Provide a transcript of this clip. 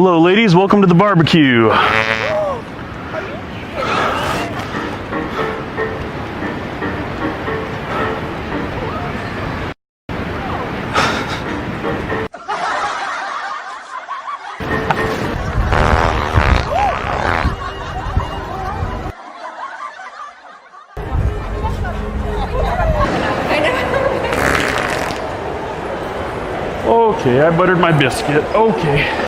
Hello, ladies. Welcome to the barbecue. Okay, I buttered my biscuit. Okay.